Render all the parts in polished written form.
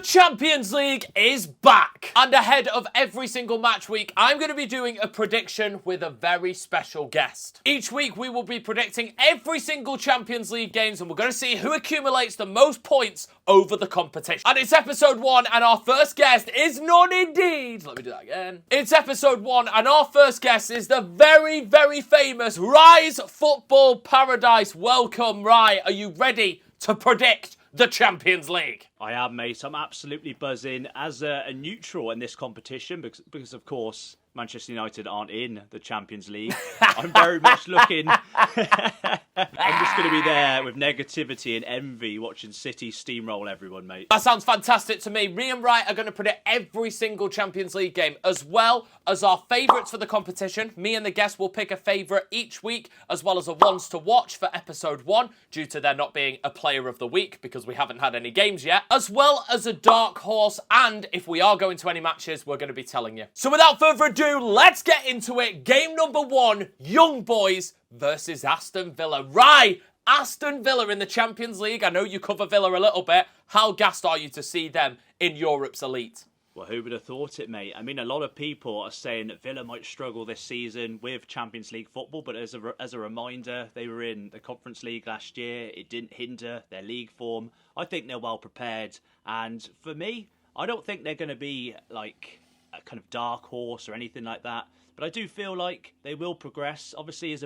Champions League is back! And ahead of every single match week, I'm going to be doing a prediction with a very special guest. Each week, we will be predicting every single Champions League games, and we're going to see who accumulates the most points over the competition. And it's episode 1, and our first guest is none indeed. Let me do that again. It's episode 1, and our first guest is the very, very famous Rise Football Paradise. Welcome, Rye. Are you ready to predict the Champions League? I am, mate. I'm absolutely buzzing as a neutral in this competition because, of course, Manchester United aren't in the Champions League. I'm very much looking... I'm just going to be there with negativity and envy watching City steamroll everyone, mate. That sounds fantastic to me. Me and Wright are going to predict every single Champions League game, as well as our favourites for the competition. Me and the guest will pick a favourite each week, as well as a ones to watch for episode 1, due to there not being a player of the week, because we haven't had any games yet, as well as a dark horse, and if we are going to any matches, we're going to be telling you. So without further ado, let's get into it. Game number 1, Young Boys versus Aston Villa. Right, Aston Villa in the Champions League. I know you cover Villa a little bit. How gassed are you to see them in Europe's elite? Well, who would have thought it, mate? I mean, a lot of people are saying that Villa might struggle this season with Champions League football, but as a reminder, they were in the Conference League last year. It didn't hinder their league form. I think they're well prepared, and for me, I don't think they're going to be like a kind of dark horse or anything like that. But I do feel like they will progress. Obviously,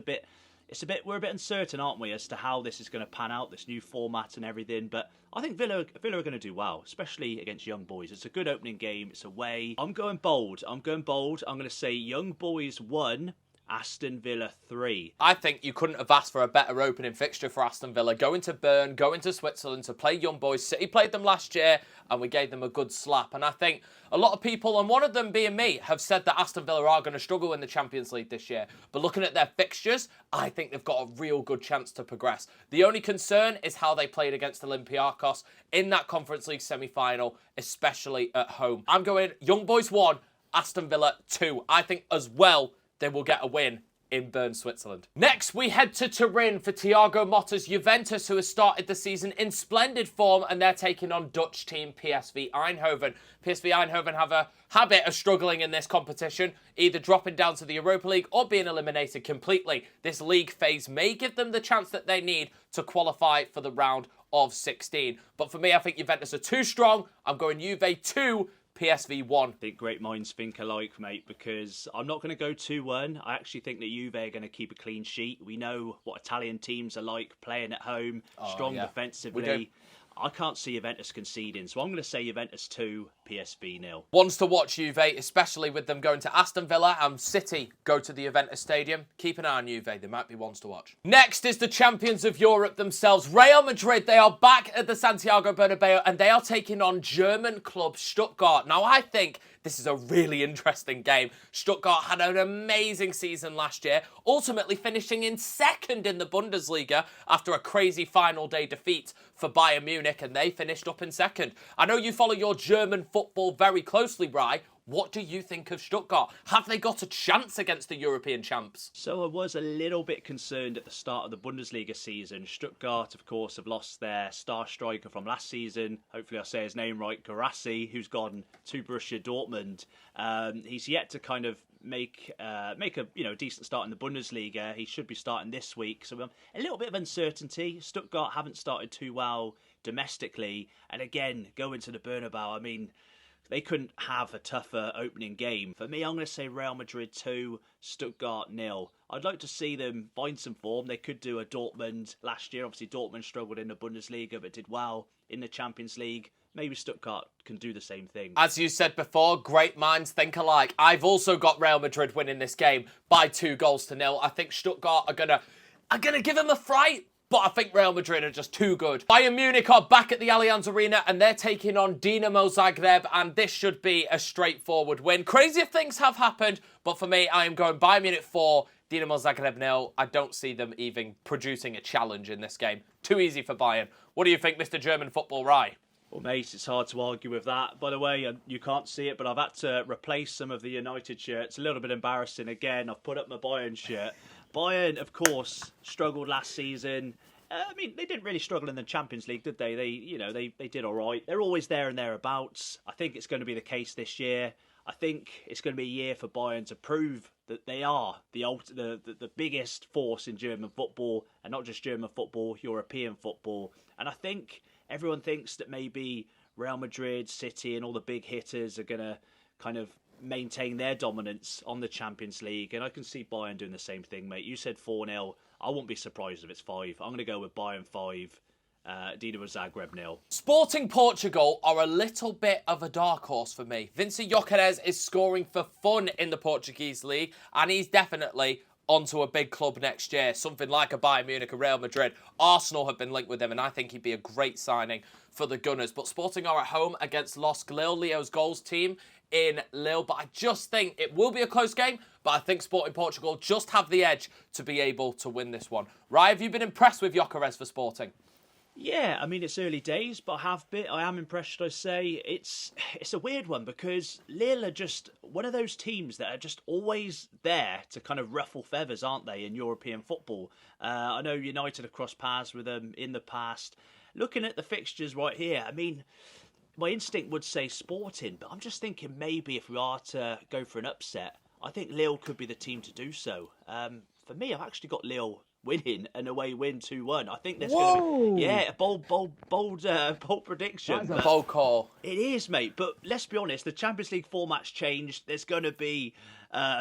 we're a bit uncertain, aren't we, as to how this is going to pan out, this new format and everything. But I think Villa are going to do well, especially against Young Boys. It's a good opening game. It's away. I'm going bold. I'm going to say Young Boys 1, Aston Villa 3. I think you couldn't have asked for a better opening fixture for Aston Villa. Going to Bern, going to Switzerland to play Young Boys. City played them last year and we gave them a good slap. And I think a lot of people, and one of them being me, have said that Aston Villa are going to struggle in the Champions League this year. But looking at their fixtures, I think they've got a real good chance to progress. The only concern is how they played against Olympiacos in that Conference League semi-final, especially at home. I'm going Young Boys 1, Aston Villa 2. I think as well they will get a win in Bern, Switzerland. Next, we head to Turin for Thiago Motta's Juventus, who has started the season in splendid form, and they're taking on Dutch team PSV Eindhoven. PSV Eindhoven have a habit of struggling in this competition, either dropping down to the Europa League or being eliminated completely. This league phase may give them the chance that they need to qualify for the round of 16. But for me, I think Juventus are too strong. I'm going Juve 2, PSV 1. I think great minds think alike, mate, because I'm not going to go 2-1. I actually think that Juve are going to keep a clean sheet. We know what Italian teams are like, playing at home, strong defensively. I can't see Juventus conceding, so I'm going to say Juventus 2, PSV 0. Ones to watch Juve, especially with them going to Aston Villa and City go to the Juventus Stadium. Keep an eye on Juve, they might be ones to watch. Next is the champions of Europe themselves, Real Madrid. They are back at the Santiago Bernabeu and they are taking on German club Stuttgart. Now, I think this is a really interesting game. Stuttgart had an amazing season last year, ultimately finishing in second in the Bundesliga after a crazy final day defeat for Bayern Munich, and they finished up in second. I know you follow your German football very closely, Bri. What do you think of Stuttgart? Have they got a chance against the European champs? So I was a little bit concerned at the start of the Bundesliga season. Stuttgart, of course, have lost their star striker from last season. Hopefully I'll say his name right, Guirassy, who's gone to Borussia Dortmund. He's yet to kind of make a decent start in the Bundesliga. He should be starting this week. So a little bit of uncertainty. Stuttgart haven't started too well domestically. And again, going to the Bernabeu, I mean, they couldn't have a tougher opening game. For me, I'm going to say Real Madrid 2, Stuttgart 0. I'd like to see them find some form. They could do a Dortmund last year. Obviously, Dortmund struggled in the Bundesliga, but did well in the Champions League. Maybe Stuttgart can do the same thing. As you said before, great minds think alike. I've also got Real Madrid winning this game by 2-0. I think Stuttgart are gonna give them a fright, but I think Real Madrid are just too good. Bayern Munich are back at the Allianz Arena and they're taking on Dynamo Zagreb, and this should be a straightforward win. Crazier things have happened, but for me, I am going Bayern Munich 4, Dynamo Zagreb 0. I don't see them even producing a challenge in this game. Too easy for Bayern. What do you think, Mr. German Football Rye? Well, mate, it's hard to argue with that. By the way, you can't see it, but I've had to replace some of the United shirts. A little bit embarrassing. Again, I've put up my Bayern shirt. Bayern, of course, struggled last season. I mean, they didn't really struggle in the Champions League, did they? They did all right. They're always there and thereabouts. I think it's going to be the case this year. I think it's going to be a year for Bayern to prove that they are the biggest force in German football, and not just German football, European football. And I think everyone thinks that maybe Real Madrid, City, and all the big hitters are going to kind of maintain their dominance on the Champions League, and I can see Bayern doing the same thing, mate. You said 4-0. I won't be surprised if it's 5. I'm going to go with Bayern 5, Dynamo Zagreb 0. Sporting Portugal are a little bit of a dark horse for me. Vincent Gyökeres is scoring for fun in the Portuguese league, and he's definitely onto a big club next year, something like a Bayern Munich, a Real Madrid. Arsenal have been linked with him, and I think he'd be a great signing for the Gunners. But Sporting are at home against LOSC Lille, Leo's goals team in Lille. But I just think it will be a close game, but I think Sporting Portugal just have the edge to be able to win this one. Rai, have you been impressed with Gyökeres for Sporting? Yeah, I mean, it's early days, but I am impressed, should I say. It's a weird one because Lille are just one of those teams that are just always there to kind of ruffle feathers, aren't they, in European football? I know United have crossed paths with them in the past. Looking at the fixtures right here, I mean, my instinct would say Sporting, but I'm just thinking maybe if we are to go for an upset, I think Lille could be the team to do so. For me, I've actually got Lille winning an away win 2-1. I think there's going to be a bold prediction. That's a bold call. It is, mate. But let's be honest, the Champions League format's changed. There's going to be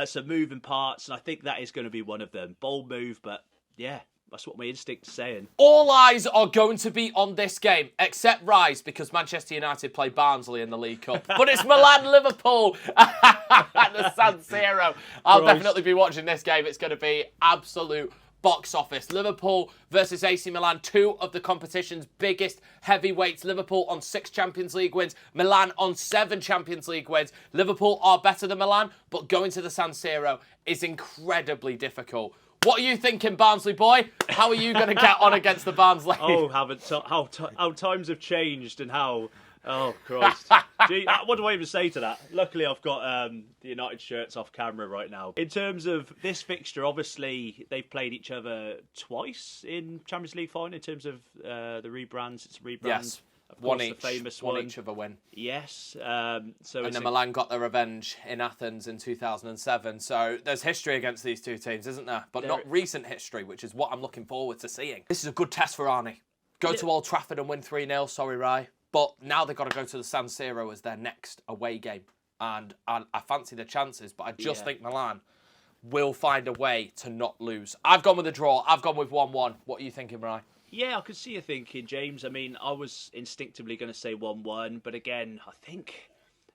some moving parts, and I think that is going to be one of them. Bold move, but yeah, that's what my instinct's saying. All eyes are going to be on this game, except Rise, because Manchester United play Barnsley in the League Cup. But it's Milan-Liverpool at the San Siro. I'll definitely be watching this game. It's going to be absolute box office. Liverpool versus AC Milan, 2 of the competition's biggest heavyweights. Liverpool on 6 Champions League wins, Milan on 7 Champions League wins. Liverpool are better than Milan, but going to the San Siro is incredibly difficult. What are you thinking, Barnsley boy? How are you going to get on against the Barnsley? Oh, how times have changed and how... Oh, Christ. Gee, what do I even say to that? Luckily, I've got the United shirts off camera right now. In terms of this fixture, obviously, they've played each other twice in Champions League final in terms of the rebrands. It's a rebrand. Yes. Of course, the famous one. Each of a win. Yes. And then Milan got their revenge in Athens in 2007. So there's history against these two teams, isn't there? But not recent history, which is what I'm looking forward to seeing. This is a good test for Arnie. Go to Old Trafford and win 3-0. Sorry, Rai. But now they've got to go to the San Siro as their next away game. And I fancy the chances, but I just think Milan will find a way to not lose. I've gone with a draw. I've gone with 1-1. What are you thinking, Rai? Yeah, I could see you thinking, James. I mean, I was instinctively going to say 1-1. But again, I think,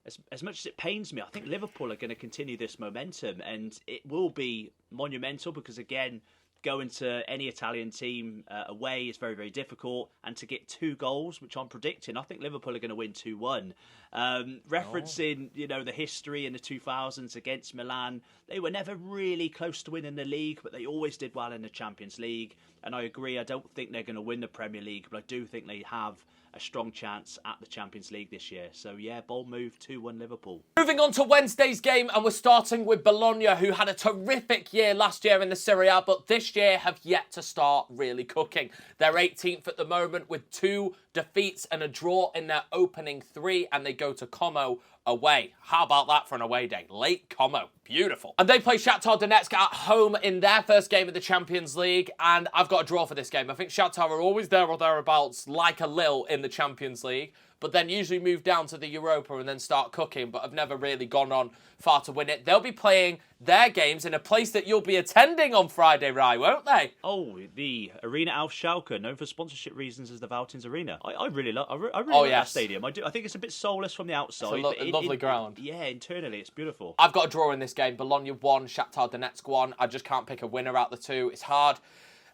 as much as it pains me, I think Liverpool are going to continue this momentum. And it will be monumental because, again, going to any Italian team away is very, very difficult. And to get 2 goals, which I'm predicting, I think Liverpool are going to win 2-1. Referencing, the history in the 2000s against Milan, they were never really close to winning the league, but they always did well in the Champions League. And I agree, I don't think they're going to win the Premier League, but I do think they have a strong chance at the Champions League this year. So yeah, bold move, 2-1 Liverpool. Moving on to Wednesday's game, and we're starting with Bologna, who had a terrific year last year in the Serie A, but this year have yet to start really cooking. They're 18th at the moment with 2 defeats and a draw in their opening 3, and they go to Como away. How about that for an away day? Lake Como. Beautiful. And they play Shakhtar Donetsk at home in their first game of the Champions League, and I've got a draw for this game. I think Shakhtar are always there or thereabouts, like a Lille in the Champions League, but then usually move down to the Europa and then start cooking, but have never really gone on far to win it. They'll be playing their games in a place that you'll be attending on Friday, Rai, won't they? Oh, the Arena auf Schalke, known for sponsorship reasons as the Valtins Arena. I really love that stadium. I think it's a bit soulless from the outside. It's a lovely ground. Yeah, internally it's beautiful. I've got a draw in this game. Bologna 1, Shakhtar Donetsk 1. I just can't pick a winner out the 2. It's hard.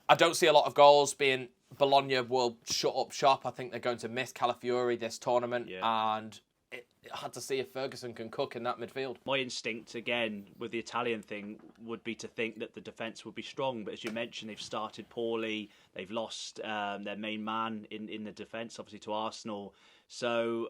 I don't see a lot of goals being... Bologna will shut up shop. I think they're going to miss Calafiori this tournament, and it had to see if Ferguson can cook in that midfield. My instinct, again, with the Italian thing, would be to think that the defence would be strong, but as you mentioned, they've started poorly. They've lost their main man in the defence, obviously, to Arsenal. So,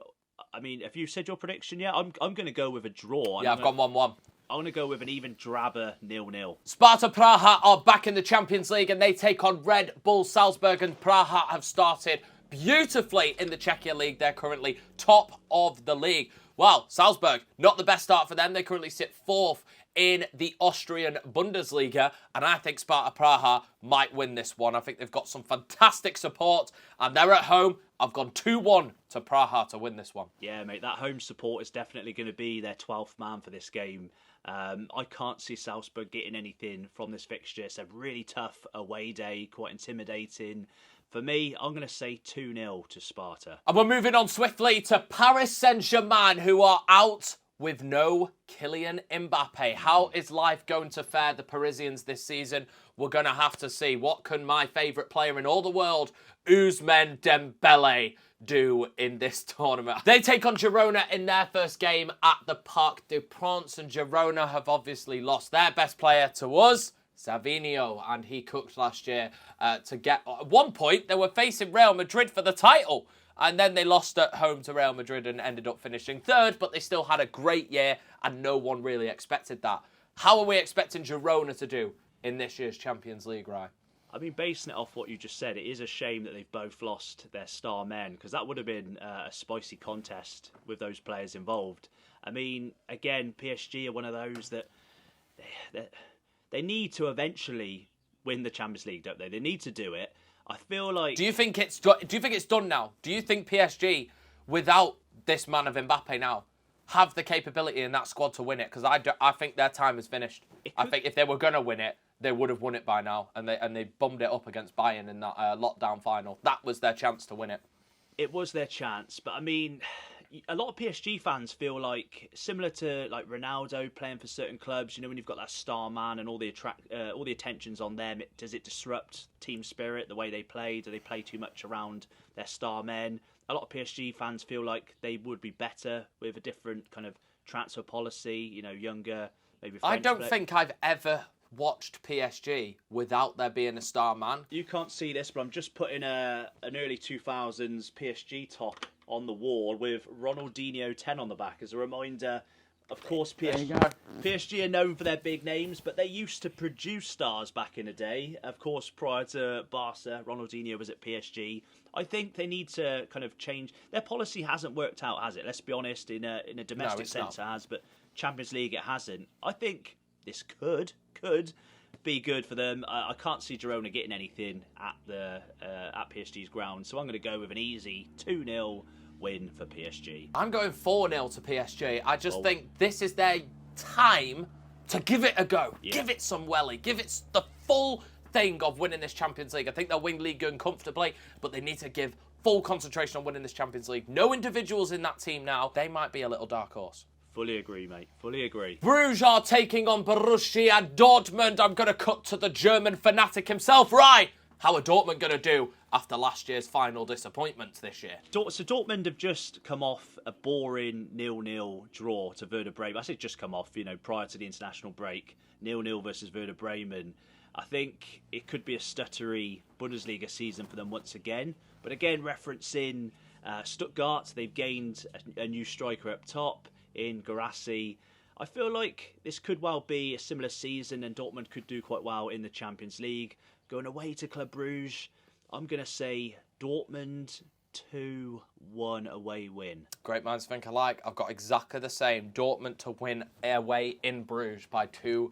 I mean, have you said your prediction yet? I'm going to go with a draw. Yeah, I've gone 1-1. I'm going to go with an even drabber 0-0. Sparta Praha are back in the Champions League and they take on Red Bull Salzburg, and Praha have started beautifully in the Czechia League. They're currently top of the league. Well, Salzburg, not the best start for them. They currently sit 4th in the Austrian Bundesliga, and I think Sparta Praha might win this one. I think they've got some fantastic support, and they're at home. I've gone 2-1 to Praha to win this one. Yeah, mate, that home support is definitely going to be their 12th man for this game. I can't see Salzburg getting anything from this fixture. It's a really tough away day, quite intimidating. For me, I'm going to say 2-0 to Sparta. And we're moving on swiftly to Paris Saint-Germain, who are out with no Kylian Mbappe. How is life going to fare the Parisians this season? We're going to have to see. What can my favourite player in all the world, Ousmane Dembele, do in this tournament? They take on Girona in their first game at the Parc des Princes, and Girona have obviously lost their best player to us, Savinho, and he cooked last year to get... At one point, they were facing Real Madrid for the title, and then they lost at home to Real Madrid and ended up finishing 3rd, but they still had a great year, and no one really expected that. How are we expecting Girona to do in this year's Champions League, Rye? I mean, basing it off what you just said, it is a shame that they've both lost their star men, because that would have been a spicy contest with those players involved. I mean, again, PSG are one of those that they need to eventually win the Champions League, don't they? They need to do it. I feel like... Do you think it's done now? Do you think PSG, without this man of Mbappe now, have the capability in that squad to win it? Because I think their time is finished. I think if they were going to win it, they would have won it by now, and they bummed it up against Bayern in that lockdown final. That was their chance to win it. It was their chance, but I mean, a lot of PSG fans feel like, similar to like Ronaldo playing for certain clubs, you know, when you've got that star man and all the attention's on them, does it disrupt team spirit, the way they play? Do they play too much around their star men? A lot of PSG fans feel like they would be better with a different kind of transfer policy, you know, younger, maybe French I don't think I've ever watched PSG without there being a star man. You can't see this, but I'm just putting an early 2000s PSG top on the wall with Ronaldinho 10 on the back as a reminder. Of course, PSG are known for their big names, but they used to produce stars back in the day. Of course, prior to Barca, Ronaldinho was at PSG. I think they need to kind of change. Their policy hasn't worked out, has it? Let's be honest, in a domestic sense it has, but Champions League it hasn't. I think this could be good for them. I can't see Girona getting anything at PSG's ground, so I'm going to go with an easy 2-0 win for PSG. I'm going 4-0 to PSG. I just think this is their time to give it a go. Yeah. Give it some welly. Give it the full thing of winning this Champions League. I think they'll win League One comfortably, but they need to give full concentration on winning this Champions League. No individuals in that team now. They might be a little dark horse. Fully agree, mate. Fully agree. Bruges are taking on Borussia Dortmund. I'm going to cut to the German fanatic himself. Right, how are Dortmund going to do after last year's final disappointments this year? So Dortmund have just come off a boring 0-0 draw to Werder Bremen. I say just come off, you know, prior to the international break. 0-0 versus Werder Bremen. I think it could be a stuttery Bundesliga season for them once again. But again, referencing Stuttgart, they've gained a new striker up top in Guirassy. I feel like this could well be a similar season and Dortmund could do quite well in the Champions League. Going away to Club Bruges, I'm going to say Dortmund 2-1 away win. Great minds think alike. I've got exactly the same. Dortmund to win away in Bruges by 2-1.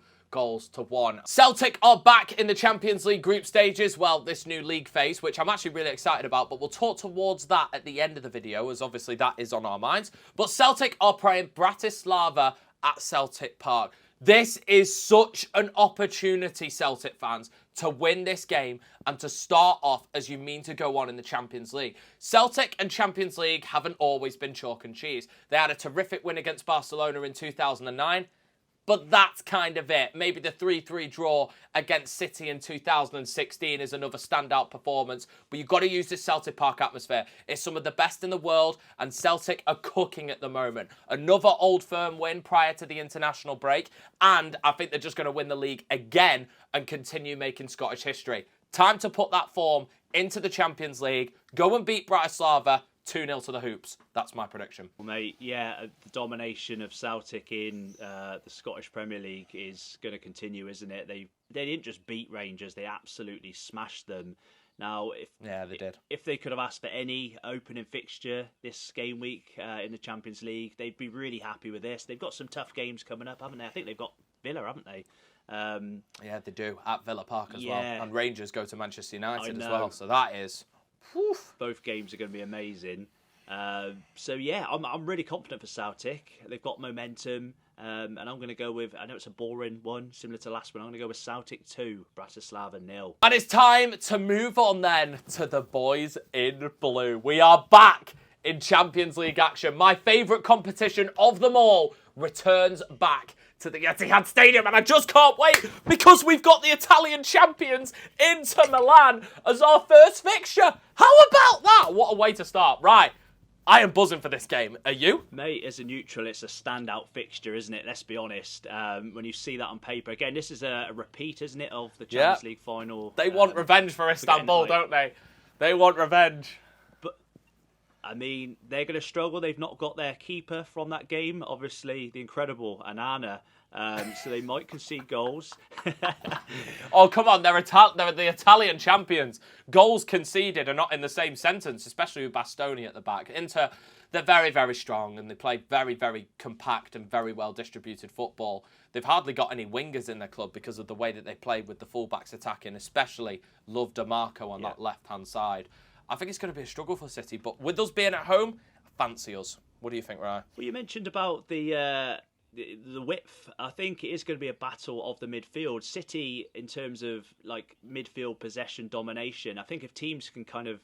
Celtic are back in the Champions League group stages. Well, this new league phase, which I'm actually really excited about, but we'll talk towards that at the end of the video, as obviously that is on our minds. But Celtic are playing Bratislava at Celtic Park. This is such an opportunity, Celtic fans, to win this game and to start off as you mean to go on in the Champions League. Celtic and Champions League haven't always been chalk and cheese. They had a terrific win against Barcelona in 2009. But that's kind of it. Maybe the 3-3 draw against City in 2016 is another standout performance. But you've got to use this Celtic Park atmosphere. It's some of the best in the world, and Celtic are cooking at the moment. Another Old Firm win prior to the international break, and I think they're just going to win the league again and continue making Scottish history. Time to put that form into the Champions League. Go and beat Bratislava 2-0 to the Hoops. That's my prediction. Well, mate, the domination of Celtic in the Scottish Premier League is going to continue, isn't it? They didn't just beat Rangers, they absolutely smashed them. Now, they did. If they could have asked for any opening fixture this game week in the Champions League, they'd be really happy with this. They've got some tough games coming up, haven't they? I think they've got Villa, haven't they? They do, at Villa Park as well. And Rangers go to Manchester United as well. So that is... Both games are going to be amazing. I'm really confident for Celtic. They've got momentum, and I'm going to go with, I know it's a boring one, similar to last one, I'm going to go with Celtic 2, Bratislava 0. And it's time to move on then to the boys in blue. We are back in Champions League action. My favourite competition of them all returns back to the Etihad Stadium, and I just can't wait because we've got the Italian champions Inter Milan as our first fixture. How about that? What a way to start. Right, I am buzzing for this game. Are you? Mate, as a neutral, it's a standout fixture, isn't it? Let's be honest. When you see that on paper, again, this is a repeat, isn't it, of the Champions League final. They want revenge for Istanbul, don't they? They want revenge. I mean, they're going to struggle. They've not got their keeper from that game. Obviously, the incredible Anana. So they might concede goals. Oh, come on. They're the Italian champions. Goals conceded are not in the same sentence, especially with Bastoni at the back. Inter, they're very, very strong, and they play very, very compact and very well-distributed football. They've hardly got any wingers in their club because of the way that they play with the fullbacks attacking, especially Love DeMarco on that left-hand side. I think it's going to be a struggle for City, but with us being at home, fancy us. What do you think, Ryan? Well, you mentioned about the width. I think it is going to be a battle of the midfield. City, in terms of like midfield possession domination, I think if teams can kind of,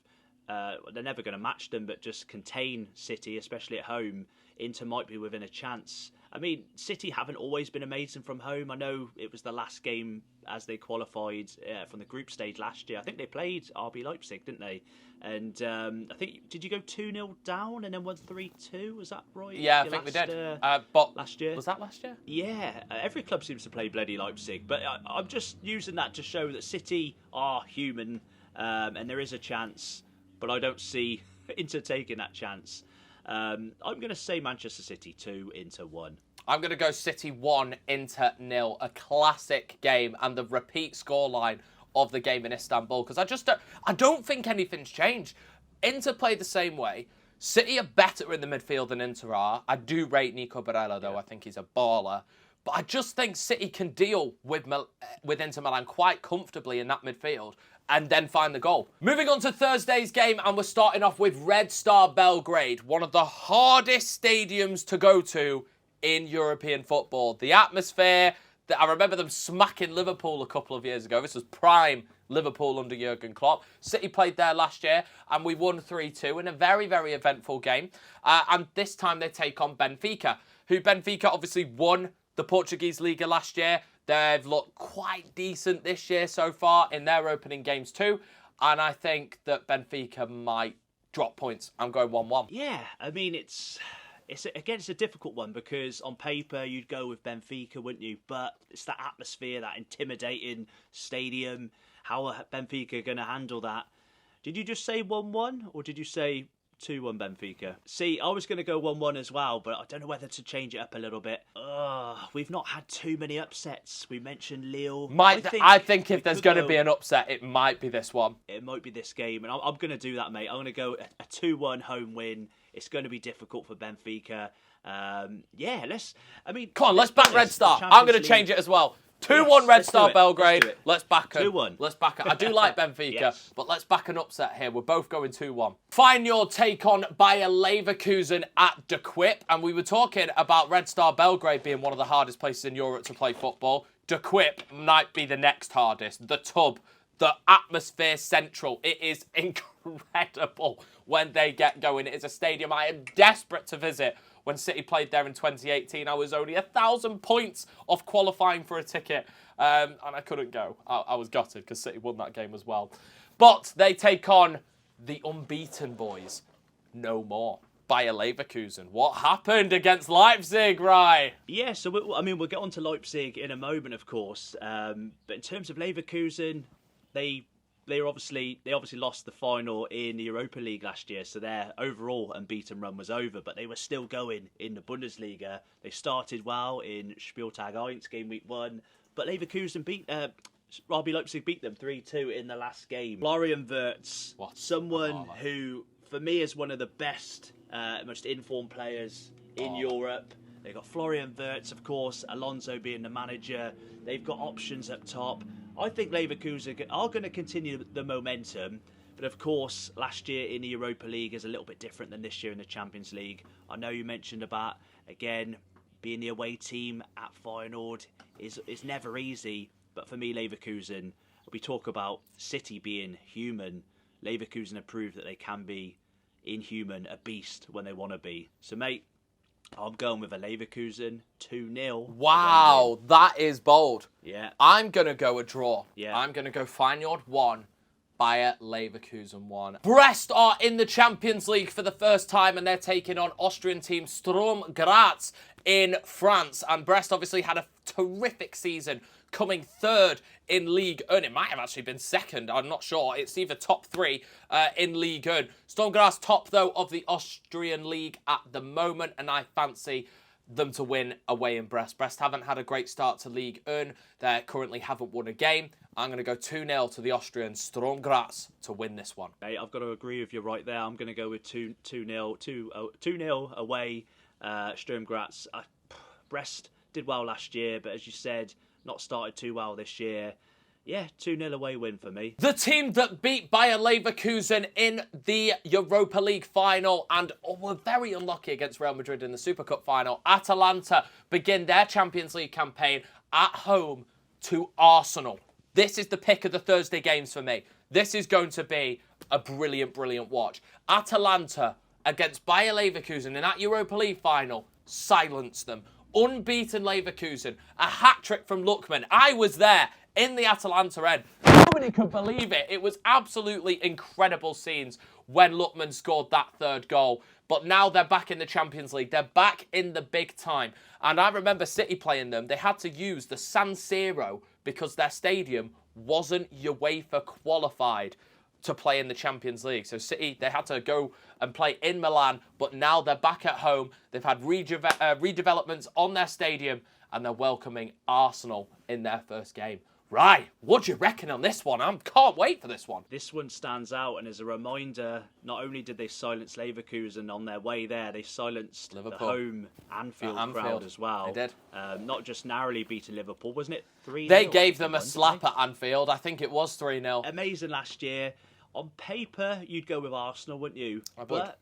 they're never going to match them, but just contain City, especially at home, Inter might be within a chance. I mean, City haven't always been amazing from home. I know it was the last game as they qualified from the group stage last year. I think they played RB Leipzig, didn't they? And I think, did you go 2-0 down and then won 3-2? Was that right? Yeah, I think we did. But last year? Was that last year? Yeah, every club seems to play bloody Leipzig. But I'm just using that to show that City are human and there is a chance. But I don't see Inter taking that chance. I'm going to say Manchester City 2, Inter 1. I'm going to go City 1, Inter 0. A classic game and the repeat scoreline of the game in Istanbul. Because I don't think anything's changed. Inter played the same way. City are better in the midfield than Inter are. I do rate Nico Barella, though. I think he's a baller. But I just think City can deal with Inter Milan quite comfortably in that midfield and then find the goal. Moving on to Thursday's game, and we're starting off with Red Star Belgrade, one of the hardest stadiums to go to in European football. The atmosphere, I remember them smacking Liverpool a couple of years ago. This was prime Liverpool under Jurgen Klopp. City played there last year, and we won 3-2 in a very, very eventful game. And this time they take on Benfica, who Benfica obviously won the Portuguese Liga last year. They've looked quite decent this year so far in their opening games too. And I think that Benfica might drop points. I'm going 1-1. Yeah, I mean, it's a difficult one because on paper you'd go with Benfica, wouldn't you? But it's that atmosphere, that intimidating stadium. How are Benfica going to handle that? Did you just say 1-1 or did you say 2-1 Benfica? See, I was going to go 1-1 as well, but I don't know whether to change it up a little bit. We've not had too many upsets. We mentioned Lille. I think if there's going to be an upset, it might be this one. It might be this game, and I'm going to do that, mate. I'm going to go a 2-1 home win. It's going to be difficult for Benfica. Come on, let's back Red Star. I'm going to change it as well. 2-1 Red Star Belgrade. Let's back it. 2-1. Let's back it. I do like Benfica, but let's back an upset here. We're both going 2-1. Find your take on Bayer Leverkusen at De Kuip. And we were talking about Red Star Belgrade being one of the hardest places in Europe to play football. De Kuip might be the next hardest. The Tub, the atmosphere central. It is incredible when they get going. It is a stadium I am desperate to visit. When City played there in 2018, I was only 1,000 points off qualifying for a ticket, and I couldn't go. I was gutted because City won that game as well. But they take on the unbeaten boys. No more. Bayer Leverkusen. What happened against Leipzig, right? Yeah, so we'll get on to Leipzig in a moment, of course. But in terms of Leverkusen, they they obviously lost the final in the Europa League last year, so their overall unbeaten run was over. But they were still going in the Bundesliga. They started well in Spieltag 1, game week 1, but Leverkusen RB Leipzig beat them 3-2 in the last game. Florian Wirtz, someone who for me is one of the best, most informed players in Europe. They've got Florian Wirtz, of course, Alonso being the manager. They've got options up top. I think Leverkusen are going to continue the momentum. But of course, last year in the Europa League is a little bit different than this year in the Champions League. I know you mentioned about, again, being the away team at Feyenoord is never easy. But for me, Leverkusen, we talk about City being human. Leverkusen have proved that they can be inhuman, a beast when they want to be. So, mate, I'm going with a Leverkusen 2-0. Wow, that is bold. Yeah. I'm going to go a draw. Yeah. I'm going to go Feyenoord 1, Bayer Leverkusen 1. Brest are in the Champions League for the first time, and they're taking on Austrian team Sturm Graz in France. And Brest obviously had a terrific season, coming third in Ligue 1. It might have actually been second, I'm not sure. It's either top 3 in Ligue 1. Sturm Graz top, though, of the Austrian League at the moment, and I fancy them to win away in Brest. Brest haven't had a great start to Ligue 1. They currently haven't won a game. I'm going to go 2-0 to the Austrian Sturm Graz to win this one. Hey, I've got to agree with you right there. I'm going to go with 2-0 away, Sturm Graz. Brest did well last year, but as you said, not started too well this year. Yeah, 2-0 away win for me. The team that beat Bayer Leverkusen in the Europa League final and were very unlucky against Real Madrid in the Super Cup final, Atalanta begin their Champions League campaign at home to Arsenal. This is the pick of the Thursday games for me. This is going to be a brilliant, brilliant watch. Atalanta against Bayer Leverkusen in that Europa League final silenced them. Unbeaten Leverkusen, a hat-trick from Lookman. I was there in the Atalanta end. Nobody could believe it. It was absolutely incredible scenes when Lookman scored that third goal. But now they're back in the Champions League. They're back in the big time. And I remember City playing them. They had to use the San Siro because their stadium wasn't UEFA qualified to play in the Champions League. So City, they had to go and play in Milan, but now they're back at home. They've had redevelopments on their stadium, and they're welcoming Arsenal in their first game. Right, what do you reckon on this one? I can't wait for this one. This one stands out, and as a reminder, not only did they silence Leverkusen on their way there, they silenced Liverpool. The home Anfield crowd as well. They did. Not just narrowly beating Liverpool, wasn't it 3-0? They gave them a slap at Anfield. I think it was 3-0. Amazing last year. On paper, you'd go with Arsenal, wouldn't you? I would. But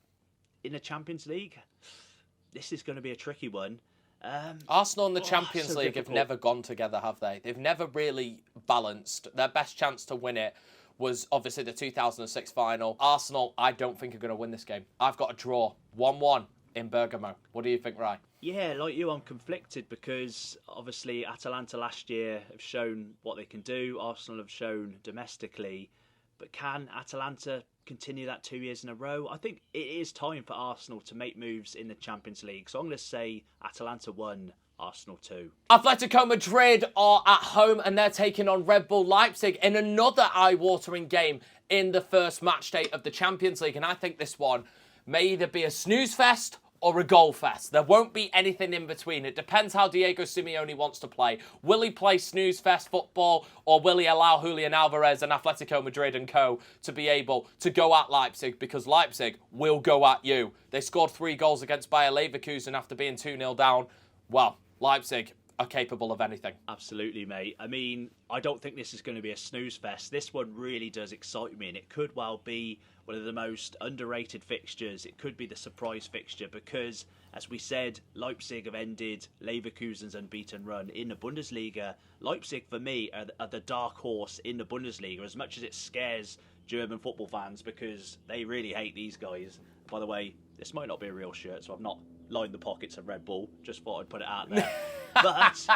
in the Champions League, this is going to be a tricky one. Arsenal and the Champions League difficult. have never gone together, have they? They've never really balanced. Their best chance to win it was obviously the 2006 final. Arsenal, I don't think are going to win this game. I've got a draw, 1-1 in Bergamo. What do you think, Ryan? Yeah, like you, I'm conflicted because obviously Atalanta last year have shown what they can do. Arsenal have shown domestically. But can Atalanta continue that 2 years in a row? I think it is time for Arsenal to make moves in the Champions League. So I'm going to say Atalanta 1, Arsenal 2. Atletico Madrid are at home and they're taking on Red Bull Leipzig in another eye-watering game in the first match day of the Champions League. And I think this one may either be a snooze fest or a goal fest. There won't be anything in between. It depends how Diego Simeone wants to play. Will he play snooze fest football, or will he allow Julian Alvarez and Atletico Madrid and co to be able to go at Leipzig, because Leipzig will go at you. They scored 3 goals against Bayer Leverkusen after being 2-0 down. Well, Leipzig are capable of anything. Absolutely, mate. I mean, I don't think this is going to be a snooze fest. This one really does excite me, and it could well be one of the most underrated fixtures. It could be the surprise fixture because, as we said, Leipzig have ended Leverkusen's unbeaten run in the Bundesliga. Leipzig, for me, are the dark horse in the Bundesliga, as much as it scares German football fans because they really hate these guys. By the way, this might not be a real shirt, so I've not lined the pockets of Red Bull. Just thought I'd put it out there. But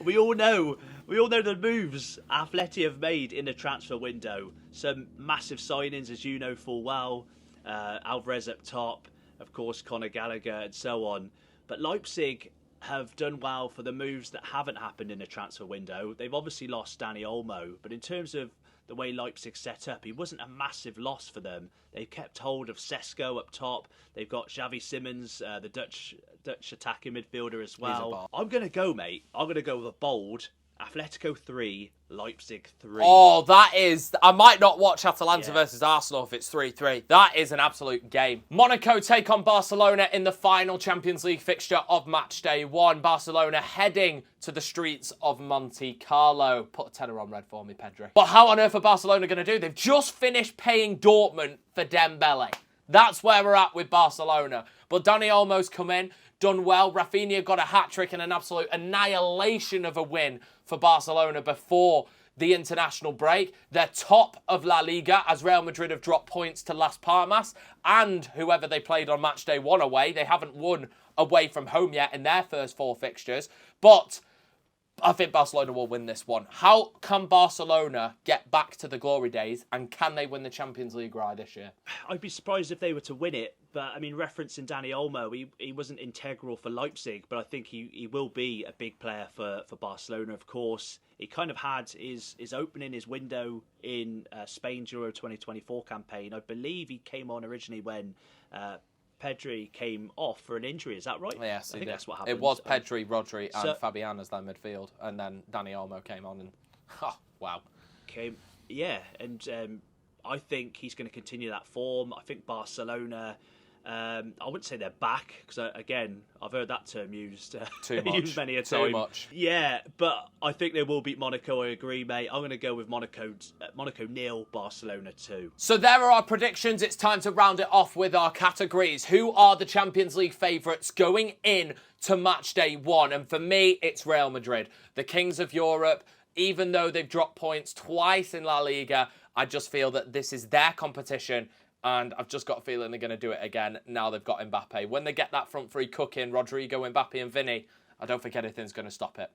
we all know the moves Atleti have made in the transfer window. Some massive signings, as you know full well. Alvarez up top, of course, Conor Gallagher, and so on. But Leipzig have done well for the moves that haven't happened in the transfer window. They've obviously lost Dani Olmo, but in terms of the way Leipzig set up, he wasn't a massive loss for them. They kept hold of Sesko up top. They've got Xavi Simons, the Dutch attacking midfielder as well. I'm going to go, mate. I'm going to go with a bold Atletico 3, Leipzig 3. Oh, that is... I might not watch Atalanta versus Arsenal if it's 3-3. That is an absolute game. Monaco take on Barcelona in the final Champions League fixture of match day 1. Barcelona heading to the streets of Monte Carlo. Put a tenner on red for me, Pedri. But how on earth are Barcelona going to do? They've just finished paying Dortmund for Dembele. That's where we're at with Barcelona. But Dani Olmo's come in, done well. Rafinha got a hat-trick and an absolute annihilation of a win for Barcelona before the international break. They're top of La Liga as Real Madrid have dropped points to Las Palmas and whoever they played on match day 1 away. They haven't won away from home yet in their first 4 fixtures. But I think Barcelona will win this one. How can Barcelona get back to the glory days, and can they win the Champions League ride this year? I'd be surprised if they were to win it, but I mean, referencing Dani Olmo, he wasn't integral for Leipzig, but I think he will be a big player for Barcelona, of course. He kind of had his opening, his window in Spain's Euro 2024 campaign. I believe he came on originally when Pedri came off for an injury. Is that right? Yes, I think that's what happened. It was Pedri, Rodri and Fabian as their midfield, and then Dani Olmo came on and, wow. And I think he's going to continue that form. I think Barcelona, I wouldn't say they're back, because again, I've heard that term used used many a time. Too much. Yeah, but I think they will beat Monaco, I agree, mate. I'm going to go with Monaco 0, Barcelona 2. So there are our predictions. It's time to round it off with our categories. Who are the Champions League favourites going in to match day 1? And for me, it's Real Madrid, the kings of Europe. Even though they've dropped points twice in La Liga, I just feel that this is their competition. And I've just got a feeling they're going to do it again now they've got Mbappe. When they get that front three cooking, Rodrigo, Mbappe and Vinny, I don't think anything's going to stop it.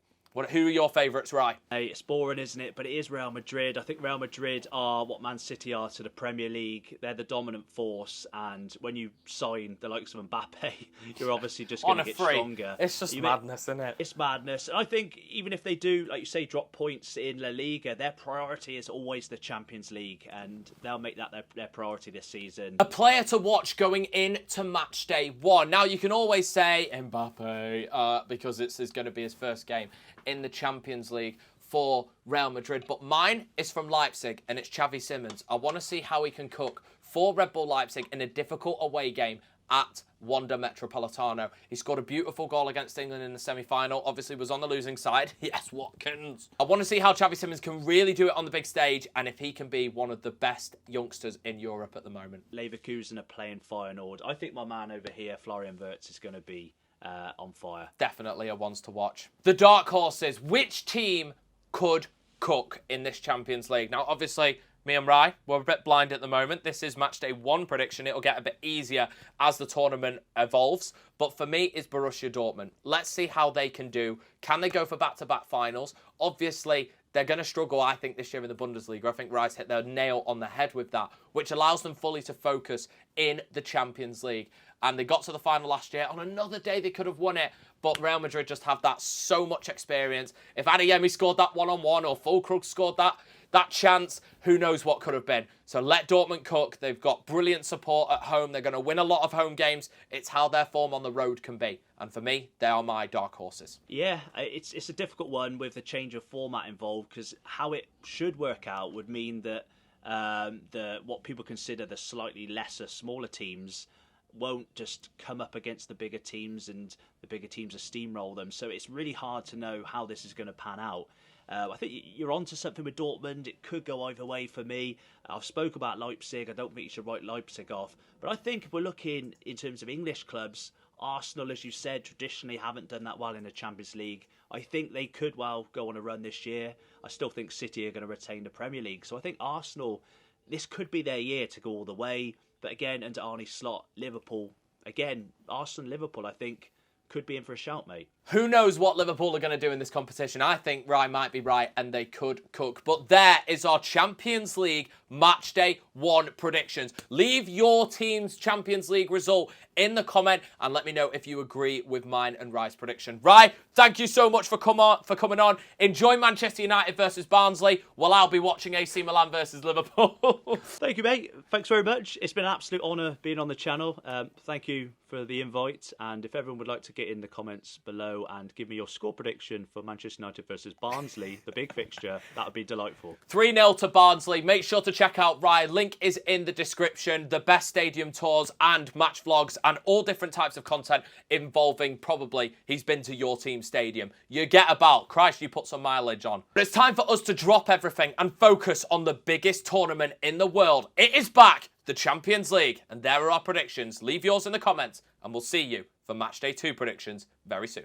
Who are your favourites, Rye? Hey, it's boring, isn't it? But it is Real Madrid. I think Real Madrid are what Man City are to the Premier League. They're the dominant force, and when you sign the likes of Mbappe, you're obviously just going to get stronger. It's just madness, isn't it? It's madness. And I think even if they do, like you say, drop points in La Liga, their priority is always the Champions League, and they'll make that their priority this season. A player to watch going into match day 1. Now, you can always say Mbappe because it's going to be his first game in the Champions League for Real Madrid. But mine is from Leipzig, and it's Xavi Simons. I want to see how he can cook for Red Bull Leipzig in a difficult away game at Wanda Metropolitano. He scored a beautiful goal against England in the semi-final. Obviously was on the losing side. Yes, Watkins. I want to see how Xavi Simons can really do it on the big stage, and if he can be one of the best youngsters in Europe at the moment. Leverkusen are playing Feyenoord. I think my man over here, Florian Wirtz, is going to be on fire. Definitely a ones to watch. The dark horses. Which team could cook in this Champions League? Now, obviously, me and Rye, we're a bit blind at the moment. This is match day 1 prediction. It'll get a bit easier as the tournament evolves. But for me, it's Borussia Dortmund. Let's see how they can do. Can they go for back-to-back finals? Obviously, they're going to struggle, I think, this year in the Bundesliga. I think Rye's hit the nail on the head with that, which allows them fully to focus in the Champions League. And they got to the final last year. On another day, they could have won it. But Real Madrid just have that so much experience. If Adeyemi scored that one-on-one or Füllkrug scored that chance, who knows what could have been. So let Dortmund cook. They've got brilliant support at home. They're going to win a lot of home games. It's how their form on the road can be. And for me, they are my dark horses. Yeah, it's a difficult one with the change of format involved, because how it should work out would mean that what people consider the slightly lesser, smaller teams won't just come up against the bigger teams, and the bigger teams will steamroll them. So it's really hard to know how this is going to pan out. I think you're onto something with Dortmund. It could go either way for me. I've spoke about Leipzig. I don't think you should write Leipzig off. But I think if we're looking in terms of English clubs, Arsenal, as you said, traditionally haven't done that well in the Champions League. I think they could well go on a run this year. I still think City are going to retain the Premier League. So I think Arsenal, this could be their year to go all the way. But again, under Arne Slot, Liverpool, again, Arsenal, Liverpool, I think, could be in for a shout, mate. Who knows what Liverpool are going to do in this competition? I think Rye might be right and they could cook. But there is our Champions League match day 1 predictions. Leave your team's Champions League result in the comment and let me know if you agree with mine and Rye's prediction. Rye, thank you so much for coming on. Enjoy Manchester United versus Barnsley, while I'll be watching AC Milan versus Liverpool. Thank you, mate. Thanks very much. It's been an absolute honour being on the channel. Thank you for the invite, and if everyone would like to get in the comments below and give me your score prediction for Manchester United versus Barnsley, the big fixture, that would be delightful. 3-0 to Barnsley. Make sure to check out Rye. Link is in the description. The best stadium tours and match vlogs and all different types of content involving probably he's been to your team stadium. You get about. Christ, you put some mileage on. But it's time for us to drop everything and focus on the biggest tournament in the world. It is back, the Champions League, and there are our predictions. Leave yours in the comments and we'll see you for match day 2 predictions very soon.